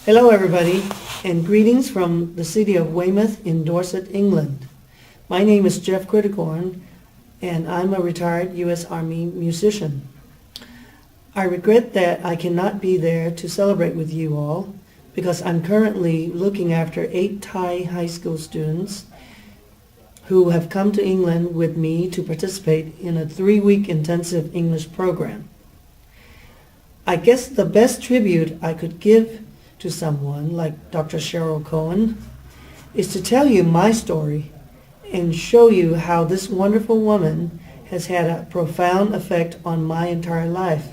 Hello, everybody, and greetings from the city of Weymouth in Dorset, England. My name is Jeff Cohen, and I'm a retired U.S. Army musician. I regret that I cannot be there to celebrate with you all because I'm currently looking after 8 Thai high school students who have come to England with me to participate in a 3-week intensive English program. I guess the best tribute I could give to someone like Dr. Sheryl Cohen is to tell you my story and show you how this wonderful woman has had a profound effect on my entire life.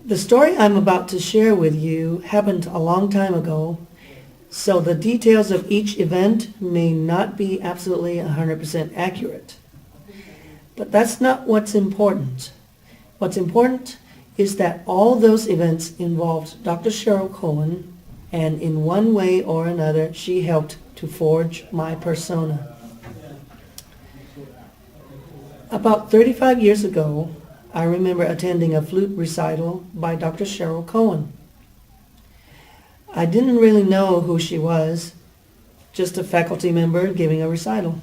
The story I'm about to share with you happened a long time ago, so the details of each event may not be absolutely 100% accurate. But that's not what's important. What's important is that all those events involved Dr. Sheryl Cohen, and in one way or another, she helped to forge my persona. About 35 years ago, I remember attending a flute recital by Dr. Sheryl Cohen. I didn't really know who she was, just a faculty member giving a recital.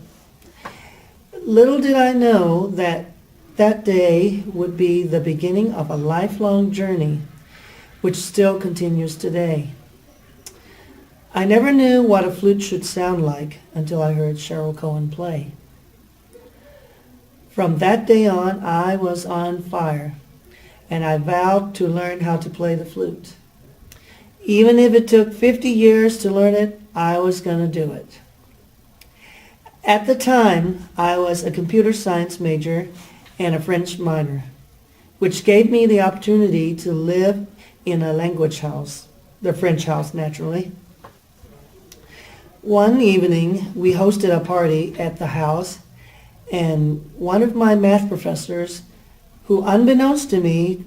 Little did I know that day would be the beginning of a lifelong journey, which still continues today. I never knew what a flute should sound like until I heard Sheryl Cohen play. From that day on, I was on fire, and I vowed to learn how to play the flute. Even if it took 50 years to learn it, I was going to do it. At the time, I was a computer science major and a French minor, which gave me the opportunity to live in a language house, the French house naturally. One evening, we hosted a party at the house, and one of my math professors, who unbeknownst to me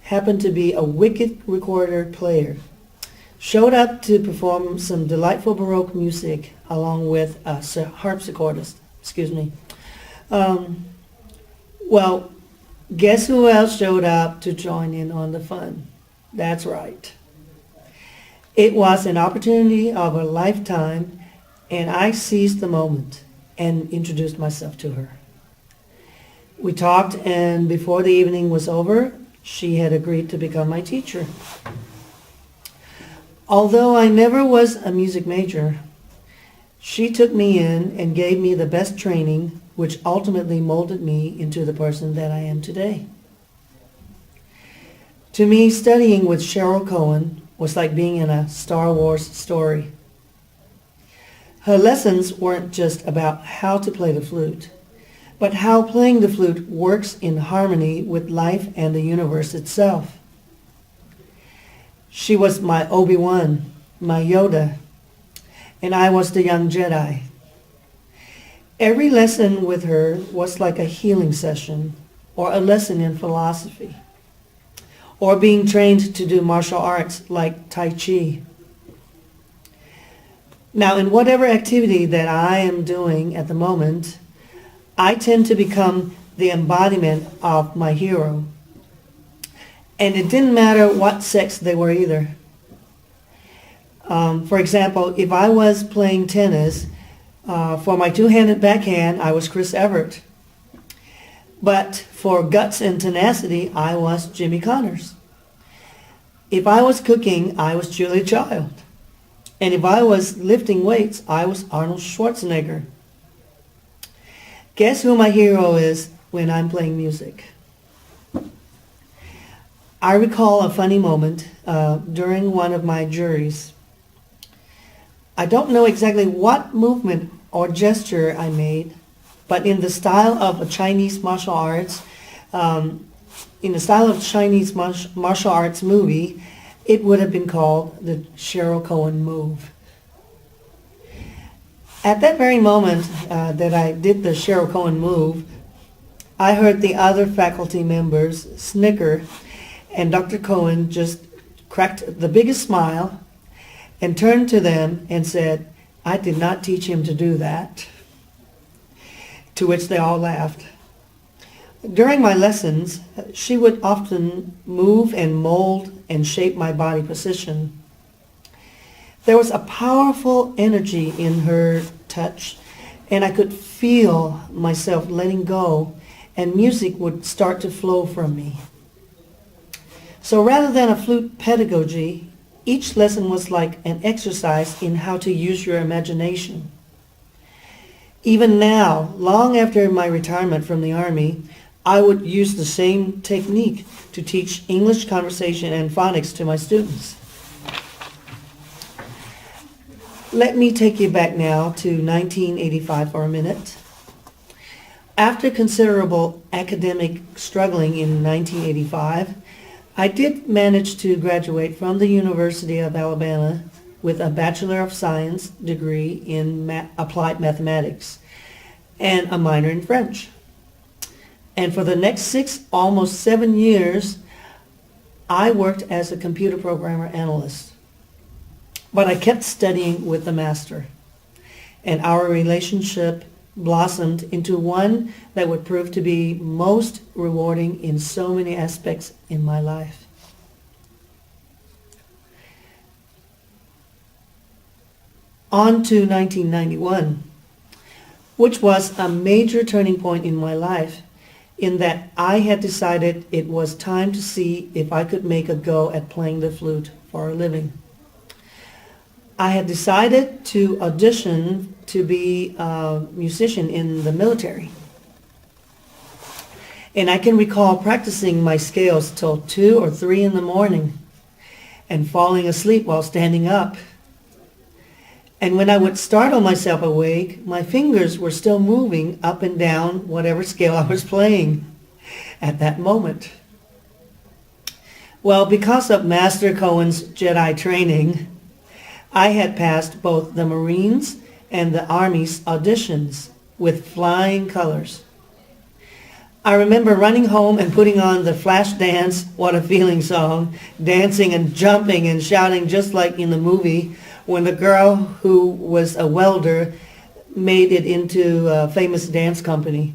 happened to be a wicked recorder player, showed up to perform some delightful Baroque music along with a harpsichordist. Well, guess who else showed up to join in on the fun? That's right. It was an opportunity of a lifetime, and I seized the moment and introduced myself to her. We talked, and before the evening was over, she had agreed to become my teacher. Although I never was a music major, she took me in and gave me the best training, which ultimately molded me into the person that I am today. To me, studying with Sheryl Cohen was like being in a Star Wars story. Her lessons weren't just about how to play the flute, but how playing the flute works in harmony with life and the universe itself. She was my Obi-Wan, my Yoda, and I was the young Jedi. Every lesson with her was like a healing session, or a lesson in philosophy, or being trained to do martial arts like Tai Chi. Now, in whatever activity that I am doing at the moment, I tend to become the embodiment of my hero. And it didn't matter what sex they were either. For example, if I was playing tennis, for my two-handed backhand, I was Chris Evert. But for guts and tenacity, I was Jimmy Connors. If I was cooking, I was Julia Child. And if I was lifting weights, I was Arnold Schwarzenegger. Guess who my hero is when I'm playing music? I recall a funny moment during one of my juries. I don't know exactly what movement or gesture I made, but in the style of a Chinese martial arts, martial arts movie, it would have been called the Sheryl Cohen move. At that very moment that I did the Sheryl Cohen move, I heard the other faculty members snicker, and Dr. Cohen just cracked the biggest smile and turned to them and said, "I did not teach him to do that." To which they all laughed. During my lessons, she would often move and mold and shape my body position. There was a powerful energy in her touch, and I could feel myself letting go, and music would start to flow from me. So rather than a flute pedagogy, each lesson was like an exercise in how to use your imagination. Even now, long after my retirement from the Army, I would use the same technique to teach English conversation and phonics to my students. Let me take you back now to 1985 for a minute. After considerable academic struggling in 1985, I did manage to graduate from the University of Alabama with a Bachelor of Science degree in applied mathematics and a minor in French. And for the next 6, almost 7 years, I worked as a computer programmer analyst. But I kept studying with the master, and our relationship blossomed into one that would prove to be most rewarding in so many aspects in my life. On to 1991, which was a major turning point in my life, in that I had decided it was time to see if I could make a go at playing the flute for a living. I had decided to audition to be a musician in the military. And I can recall practicing my scales till 2 or 3 in the morning and falling asleep while standing up. And when I would startle myself awake, my fingers were still moving up and down whatever scale I was playing at that moment. Well, because of Master Cohen's Jedi training, I had passed both the Marines and the Army's auditions with flying colors. I remember running home and putting on the flash dance, What a Feeling song, dancing and jumping and shouting just like in the movie when the girl who was a welder made it into a famous dance company.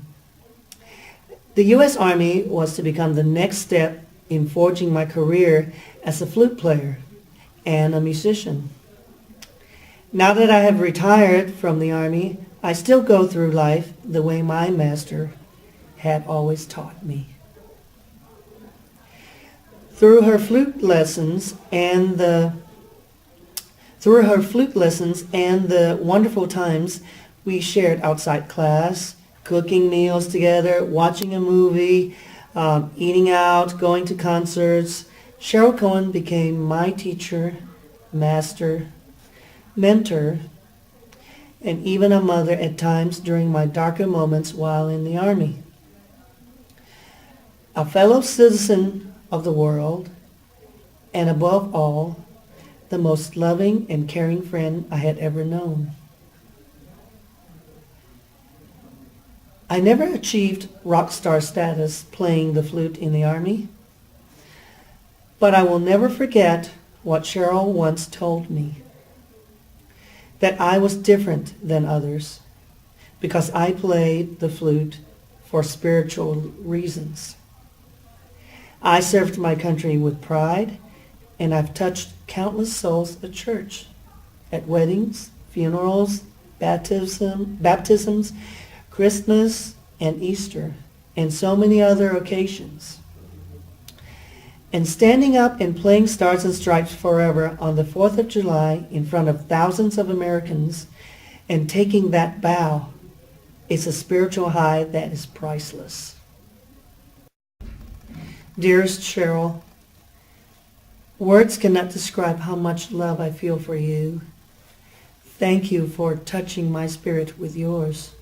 The U.S. Army was to become the next step in forging my career as a flute player and a musician. Now that I have retired from the Army, I still go through life the way my master had always taught me. Through her flute lessons and the wonderful times we shared outside class, cooking meals together, watching a movie, eating out, going to concerts, Sheryl Cohen became my teacher, master, mentor, and even a mother at times during my darker moments while in the Army. A fellow citizen of the world, and above all, the most loving and caring friend I had ever known. I never achieved rock star status playing the flute in the Army, but I will never forget what Sheryl once told me, that I was different than others because I played the flute for spiritual reasons. I served my country with pride, and I've touched countless souls at church, at weddings, funerals, baptisms, Christmas, and Easter, and so many other occasions. And standing up and playing Stars and Stripes Forever on the 4th of July in front of thousands of Americans and taking that bow is a spiritual high that is priceless. Dearest Sheryl, words cannot describe how much love I feel for you. Thank you for touching my spirit with yours.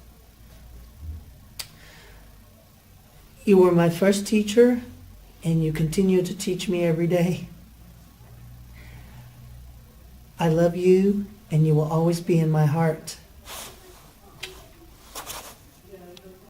You were my first teacher, and you continue to teach me every day. I love you, and you will always be in my heart.